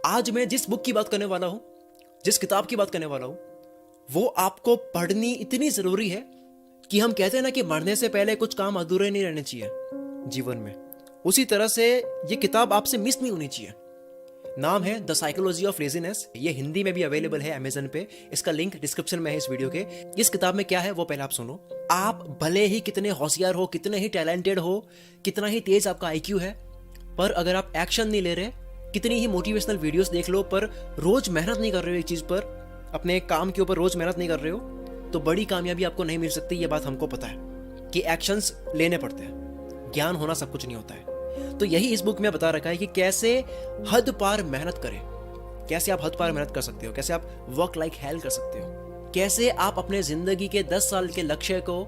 आज मैं जिस बुक की बात करने वाला हूं, जिस किताब की बात करने वाला हूं, वो आपको पढ़नी इतनी जरूरी है कि हम कहते हैं ना कि मरने से पहले कुछ काम अधूरे नहीं रहने चाहिए जीवन में। उसी तरह से ये किताब आपसे मिस नहीं होनी चाहिए। नाम है द साइकोलॉजी ऑफ लेजीनेस। ये हिंदी में भी अवेलेबल है अमेजन पे। इसका लिंक डिस्क्रिप्शन में है इस वीडियो के। इस किताब में क्या है वो पहले आप सुनो। आप भले ही कितने होशियार हो, कितने ही टैलेंटेड हो, कितना ही तेज आपका आईक्यू है, पर अगर आप एक्शन नहीं ले रहे, कितनी ही मोटिवेशनल वीडियोस देख लो, पर रोज मेहनत नहीं कर रहे हो एक चीज पर, अपने काम के ऊपर रोज मेहनत नहीं कर रहे हो, तो बड़ी कामयाबी आपको नहीं मिल सकती। ये बात हमको पता है कि एक्शंस लेने पड़ते हैं। ज्ञान होना सब कुछ नहीं होता है। तो यही इस बुक में बता रखा है कि कैसे हद पार मेहनत करें, कैसे आप हद पार मेहनत कर सकते हो, कैसे आप वर्क लाइक हेल कर सकते हो, कैसे आप अपने जिंदगी के 10 साल के लक्ष्य को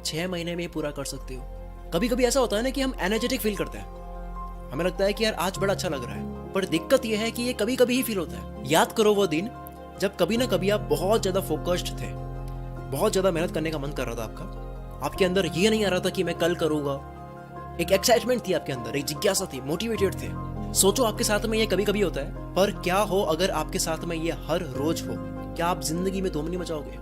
6 महीने में पूरा कर सकते हो। कभी कभी ऐसा होता है ना कि हम एनर्जेटिक फील करते हैं, हमें लगता है कि यार आज बड़ा अच्छा लग रहा है, पर दिक्कत यह है कि ये कभी कभी ही फील होता है। याद करो वो दिन जब कभी ना कभी आप बहुत ज्यादा फोकस्ड थे, बहुत ज्यादा मेहनत करने का मन कर रहा था आपका, आपके अंदर ये नहीं आ रहा था कि मैं कल करूंगा। एक एक्साइटमेंट थी आपके अंदर, एक जिज्ञासा थी, मोटिवेटेड थे। सोचो आपके साथ में ये कभी कभी होता है, पर क्या हो अगर आपके साथ में ये हर रोज हो? क्या आप जिंदगी में दोमनी मचाओगे?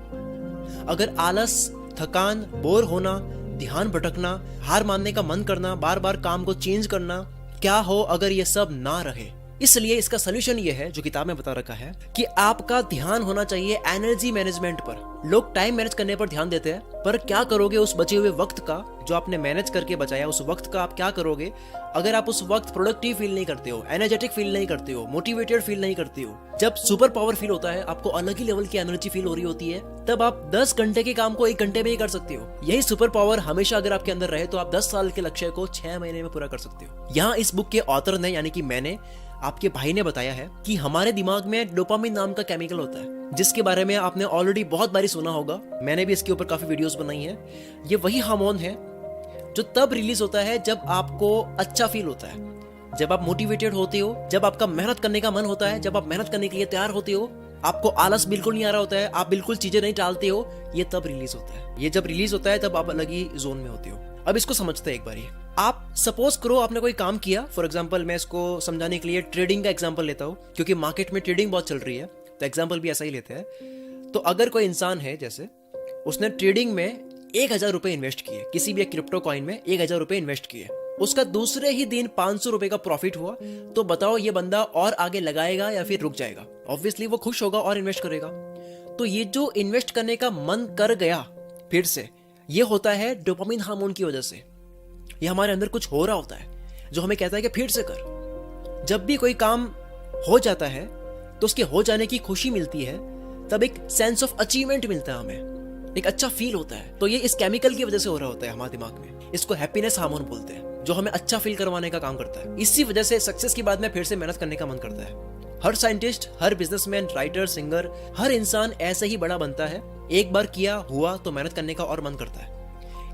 अगर आलस, थकान, बोर होना, ध्यान भटकना, हार मानने का मन करना, बार बार काम को चेंज करना, क्या हो अगर ये सब ना रहे? इसलिए इसका सोल्यूशन ये है जो किताब में बता रखा है कि आपका ध्यान होना चाहिए एनर्जी मैनेजमेंट पर। लोग टाइम मैनेज करने पर ध्यान देते हैं, पर क्या करोगे उस बचे हुए वक्त का, जो आपने मैनेज करके बचाया, उस वक्त का आप क्या करोगे अगर आप उस वक्त प्रोडक्टिव फील नहीं करते हो, एनर्जेटिक फील नहीं करते हो, मोटिवेटेड फील नहीं करते हो? जब सुपर पावर फील होता है, आपको अलग ही लेवल की एनर्जी फील हो रही होती है, तब आप 10 घंटे के काम को 1 घंटे में ही कर सकते हो। यही सुपर पावर हमेशा अगर आपके अंदर रहे तो आप 10 साल के लक्ष्य को 6 महीने में पूरा कर सकते हो। यहाँ इस बुक के ऑथर ने, यानी कि मैंने, आपके भाई ने बताया है कि हमारे दिमाग में डोपामिन नाम का केमिकल होता है, जिसके बारे में आपने ऑलरेडी बहुत बारी सुना होगा। मैंने भी इसके ऊपर काफी वीडियोस बनाई है। ये वही हार्मोन है जो तब रिलीज होता है जब आपको अच्छा फील होता है, जब आप मोटिवेटेड होते हो, जब आपका मेहनत करने का मन होता है, जब आप मेहनत करने के लिए तैयार होते हो, आपको आलस बिल्कुल नहीं आ रहा होता है, आप बिल्कुल चीजें नहीं टालते हो, ये तब रिलीज होता है। ये जब रिलीज होता है तब आप अलग ही जोन में होते हो। अब इसको समझते हैं एक बारी। आप सपोज करो आपने कोई काम किया, फॉर एग्जांपल मैं इसको समझाने के लिए ट्रेडिंग का एग्जांपल लेता हूँ, क्योंकि मार्केट में ट्रेडिंग बहुत चल रही है, तो एग्जांपल भी ऐसा ही लेते हैं। तो अगर कोई इंसान है, जैसे उसने ट्रेडिंग में 1000 रुपए इन्वेस्ट किए, किसी भी एक क्रिप्टो कॉइन में 1000 रुपए इन्वेस्ट किए, उसका दूसरे ही दिन 500 रुपए का प्रॉफिट हुआ, तो बताओ ये बंदा और आगे लगाएगा या फिर रुक जाएगा? ऑब्वियसली वो खुश होगा और इन्वेस्ट करेगा। तो ये जो इन्वेस्ट करने का मन कर गया फिर से, ये होता है डोपामिन हार्मोन की वजह से। ये हमारे अंदर कुछ हो रहा होता है जो हमें कहता है कि फिर से कर। जब भी कोई काम हो जाता है तो उसके हो जाने की खुशी मिलती है, तब एक सेंस ऑफ अचीवमेंट मिलता है, हमें एक अच्छा फील होता है। तो ये इस केमिकल की वजह से हो रहा होता है हमारे दिमाग में। इसको हैप्पीनेस हार्मोन बोलते हैं, जो हमें अच्छा फील करवाने का काम करता है। इसी वजह से सक्सेस के बाद में फिर से मेहनत करने का मन करता है। हर साइंटिस्ट, हर बिजनेसमैन, राइटर, सिंगर, हर इंसान ऐसे ही बड़ा बनता है। एक बार किया हुआ तो मेहनत करने का और मन करता है।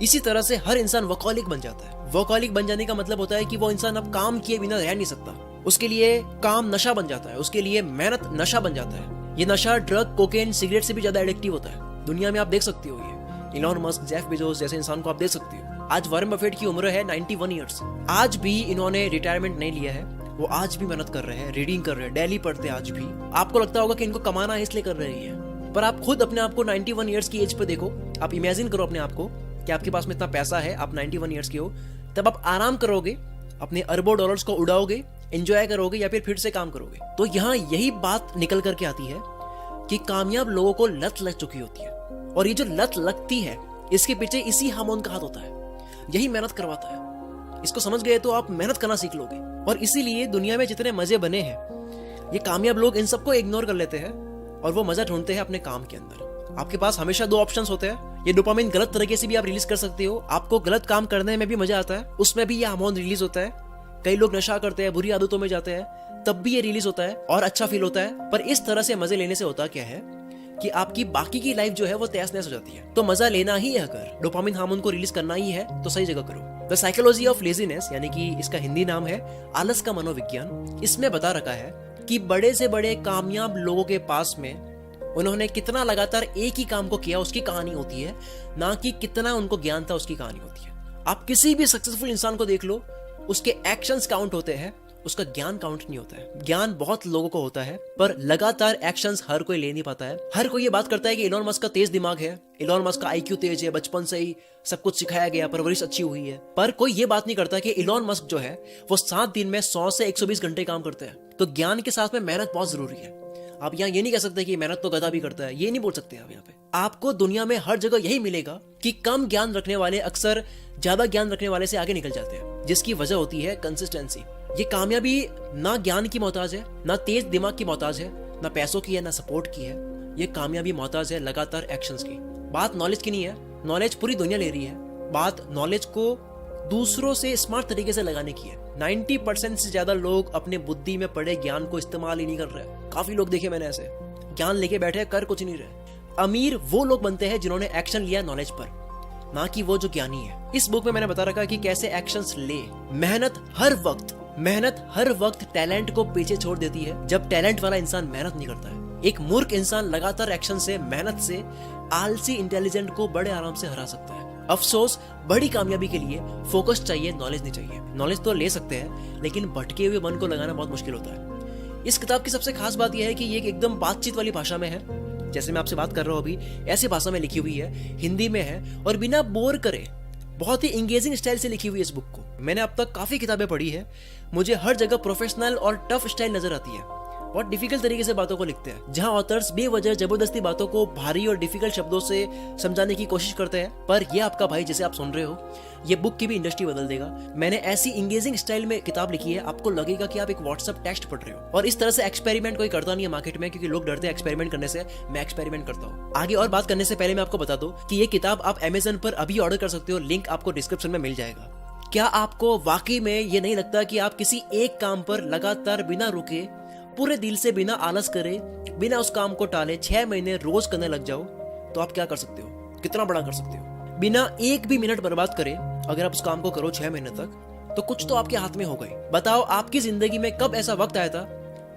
इसी तरह से हर इंसान वर्कहॉलिक बन जाता है। वर्कहॉलिक बन जाने का मतलब होता है कि वो इंसान अब काम किए बिना रह नहीं सकता। उसके लिए काम नशा बन जाता है, उसके लिए मेहनत नशा बन जाता है। ये नशा ड्रग, कोकेन, सिगरेट से भी ज्यादा एडिक्टिव होता है। दुनिया में आप देख सकते हो ये इलॉन मस्क, जेफ बेजोस जैसे इंसान को आप देख सकते हो। आज वॉरेन बफेट की उम्र है 91 ईयर्स। आज भी इन्होंने रिटायरमेंट नहीं लिया है, वो आज भी मेहनत कर रहे हैं, रीडिंग कर रहे हैं, डेली पढ़ते हैं आज भी। आपको लगता होगा कि इनको कमाना है इसलिए कर रहे हैं, पर आप खुद अपने आप को 91 ईयर्स की एज पे देखो। आप इमेजिन करो अपने आप को कि आपके पास में इतना पैसा है, आप 91 ईयर्स के हो, तब आप आराम करोगे, अपने अरबों डॉलर्स को उड़ाओगे, एंजॉय करोगे, या फिर से काम करोगे? तो यहाँ यही बात निकल करके आती है कि कामयाब लोगों को लत लग चुकी होती है, और ये जो लत लगती है इसके पीछे इसी हार्मोन का हाथ होता है, यही मेहनत करवाता है। इसको समझ गए तो आप मेहनत करना सीख लोगे। और इसीलिए दुनिया में जितने मजे बने हैं, ये कामयाब लोग इन सबको इग्नोर कर लेते हैं और वो मजा ढूंढते हैं अपने काम के अंदर। आपके पास हमेशा 2 ऑप्शंस होते हैं। ये डोपामिन गलत तरीके से भी आप रिलीज कर सकते हो, आपको गलत काम करने में भी मजा आता है, उसमें भी ये हार्मोन रिलीज होता है। कई लोग नशा करते हैं, बुरी आदतों में जाते हैं, तब भी ये रिलीज होता है और अच्छा फील होता है। पर इस तरह से मजे लेने से होता क्या है कि आपकी बाकी की लाइफ जो है वो तहस नहस हो जाती है। तो मजा लेना ही है, अगर डोपामिन हार्मोन को रिलीज करना ही है तो सही जगह करो। द साइकोलॉजी ऑफ लेजीनेस, यानी कि इसका हिंदी नाम है आलस का मनोविज्ञान। इसमें बता रखा है कि बड़े से बड़े कामयाब लोगों के पास में उन्होंने कितना लगातार एक ही काम को किया उसकी कहानी होती है, ना कि कितना उनको ज्ञान था उसकी कहानी होती है। आप किसी भी सक्सेसफुल इंसान को देख लो, उसके एक्शंस काउंट होते हैं उसका ज्ञान काउंट नहीं होता है। ज्ञान बहुत लोगों को होता है, पर लगातार एक्शंस हर कोई ले नहीं पाता है। हर कोई ये बात करता है कि इलॉन मस्क का तेज दिमाग है, इलॉन मस्क का IQ तेज है, बचपन से ही सब कुछ सिखाया गया, परवरिश अच्छी हुई है। पर कोई ये बात नहीं करता कि इलॉन मस्क जो है वो 7 दिन में 100 से 120 घंटे काम करते हैं। तो ज्ञान के साथ में मेहनत बहुत जरूरी है। आप यहाँ ये नहीं कह सकते कि मेहनत तो गधा भी करता है, ये नहीं बोल सकते आप। यहाँ पे आपको दुनिया में हर जगह यही मिलेगा कि कम ज्ञान रखने वाले अक्सर ज्यादा ज्ञान रखने वाले से आगे निकल जाते हैं, जिसकी वजह होती है कंसिस्टेंसी। ये कामयाबी ना ज्ञान की मोहताज है, ना तेज दिमाग की मोहताज है, ना पैसों की है, ना सपोर्ट की है। ये कामयाबी मोहताज है लगातार एक्शंस की। बात नॉलेज की नहीं है, नॉलेज पूरी दुनिया ले रही है। बात नॉलेज को दूसरों से स्मार्ट तरीके से लगाने की है। 90% से ज्यादा लोग अपने बुद्धि में पड़े ज्ञान को इस्तेमाल ही नहीं कर रहे। काफी लोग देखे मैंने ऐसे, ज्ञान लेके बैठे कर कुछ नहीं रहे। अमीर वो लोग बनते हैं जिन्होंने एक्शन लिया नॉलेज पर, ना कि वो जो ज्ञानी है। इस बुक में मैंने बता रखा कि कैसे एक्शंस ले। मेहनत हर वक्त टैलेंट को पीछे छोड़ देती है जब टैलेंट वाला इंसान मेहनत नहीं करता है। एक मूर्ख इंसान लगातार एक्शन से, मेहनत से आलसी इंटेलिजेंट को बड़े आराम से हरा सकता है। अफसोस, बड़ी कामयाबी के लिए फोकस चाहिए, नॉलेज नहीं चाहिए। नॉलेज तो ले सकते हैं, लेकिन भटके हुए मन को लगाना बहुत मुश्किल होता है। इस किताब की सबसे खास बात यह है कि ये एकदम बातचीत वाली भाषा में है। जैसे मैं आपसे बात कर रहा हूँ अभी, ऐसी भाषा में लिखी हुई है, हिंदी में है, और बिना बोर करे बहुत ही इंगेजिंग स्टाइल से लिखी हुई है इस बुक को। मैंने अब तक काफी किताबें पढ़ी है, मुझे हर जगह प्रोफेशनल और टफ स्टाइल नजर आती है। बहुत डिफिकल्ट तरीके से बातों को लिखते हैं, जहां ऑथर्स बेवजह जबरदस्ती बातों को भारी और डिफिकल्ट शब्दों से समझाने की कोशिश करते हैं। पर ये आपका भाई, जैसे आप सुन रहे हो, ये बुक की भी इंडस्ट्री बदल देगा। मैंने ऐसी इंगेजिंग स्टाइल में किताब लिखी है, आपको लगेगा कि आप एक व्हाट्सएप टेक्स्ट पढ़ रहे हो। और इस तरह से एक्सपेरिमेंट कोई करता नहीं है मार्केट में, क्योंकि लोग डरते हैं एक्सपेरिमेंट करने से। मैं एक्सपेरिमेंट करता हूँ। आगे और बात करने से पहले मैं आपको बता दूं कि ये किताब आप Amazon पर अभी ऑर्डर कर सकते हो, लिंक आपको डिस्क्रिप्शन में मिल जाएगा। क्या आपको वाकई में ये नहीं लगता कि आप किसी एक काम पर लगातार बिना रुके, पूरे दिल से, बिना आलस करे, बिना उस काम को टाले 6 महीने रोज करने लग जाओ, तो आप क्या कर सकते हो, कितना बड़ा कर सकते हो? बिना एक भी मिनट बर्बाद करे अगर आप उस काम को करो 6 महीने तक, तो कुछ तो आपके हाथ में हो गई। बताओ, आपकी जिंदगी में कब ऐसा वक्त आया था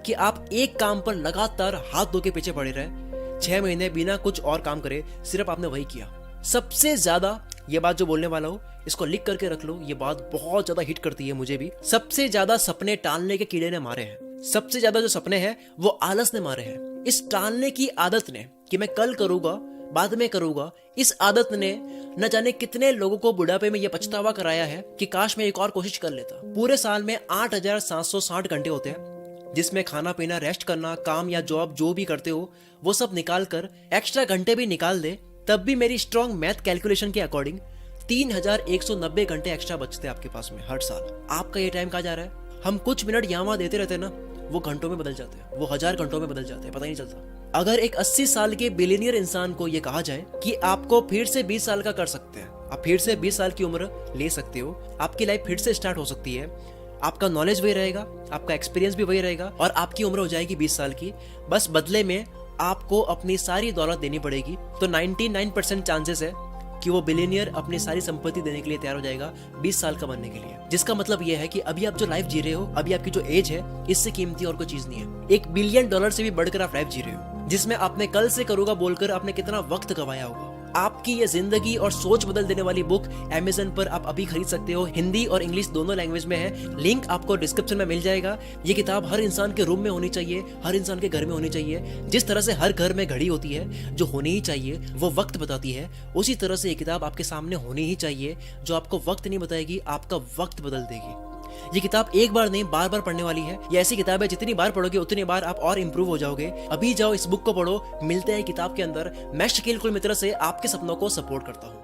कि आप एक काम पर लगातार हाथ धो के पीछे पड़े रहे 6 महीने बिना कुछ और काम करे, सिर्फ आपने वही किया? सबसे ज्यादा, ये बात जो बोलने वाला हूं, इसको लिख करके रख लो, ये बात बहुत ज्यादा हिट करती है मुझे भी। सबसे ज्यादा सपने टालने के कीड़े ने मारे हैं। सबसे ज्यादा जो सपने हैं वो आलस ने मारे हैं। इस टालने की आदत ने, कि मैं कल करूंगा, बाद में करूंगा, इस आदत ने न जाने कितने लोगों को बुढ़ापे में यह पछतावा कराया है कि काश मैं एक और कोशिश कर लेता। पूरे साल में 8760 घंटे होते हैं, जिसमें खाना पीना, रेस्ट करना, काम या जॉब जो भी करते हो वो सब निकाल कर एक्स्ट्रा घंटे भी निकाल दे, तब भी मेरी स्ट्रॉन्ग मैथ कैलकुलेशन के अकॉर्डिंग 3190 घंटे एक्स्ट्रा बचते हैं आपके पास में हर साल। आपका ये टाइम कहाँ जा रहा है? हम कुछ मिनट यहाँ वहां देते रहते हैं ना, वो घंटों में बदल जाते हैं, वो 1000 घंटों में बदल जाते हैं, पता ही नहीं चलता। अगर एक 80 साल के बिलियनियर इंसान को ये कहा जाए कि आपको फिर से 20 साल का कर सकते हैं, आप फिर से 20 साल की उम्र ले सकते हो, आपकी लाइफ फिर से स्टार्ट हो सकती है, आपका नॉलेज वही रहेगा, आपका एक्सपीरियंस भी वही रहेगा, और आपकी उम्र हो जाएगी 20 साल की, बस बदले में आपको अपनी सारी दौलत देनी पड़ेगी, तो 99% चांसेस है कि वो बिलियनियर अपनी सारी संपत्ति देने के लिए तैयार हो जाएगा 20 साल का बनने के लिए। जिसका मतलब ये है कि अभी आप जो लाइफ जी रहे हो, अभी आपकी जो एज है, इससे कीमती और कोई चीज नहीं है। $1 बिलियन से भी बढ़कर आप लाइफ जी रहे हो, जिसमें आपने कल से करूंगा बोलकर आपने कितना वक्त गवाया होगा। आपकी ये जिंदगी और सोच बदल देने वाली बुक Amazon पर आप अभी खरीद सकते हो। हिंदी और इंग्लिश दोनों लैंग्वेज में है, लिंक आपको डिस्क्रिप्शन में मिल जाएगा। ये किताब हर इंसान के रूम में होनी चाहिए, हर इंसान के घर में होनी चाहिए। जिस तरह से हर घर में घड़ी होती है जो होनी ही चाहिए, वो वक्त बताती है, उसी तरह से ये किताब आपके सामने होनी ही चाहिए, जो आपको वक्त नहीं बताएगी, आपका वक्त बदल देगी। ये किताब एक बार नहीं, बार बार पढ़ने वाली है। ये ऐसी किताब है, जितनी बार पढ़ोगे उतनी बार आप और इंप्रूव हो जाओगे। अभी जाओ, इस बुक को पढ़ो। मिलते हैं किताब के अंदर। मैं शकील कुल मित्र से आपके सपनों को सपोर्ट करता हूँ।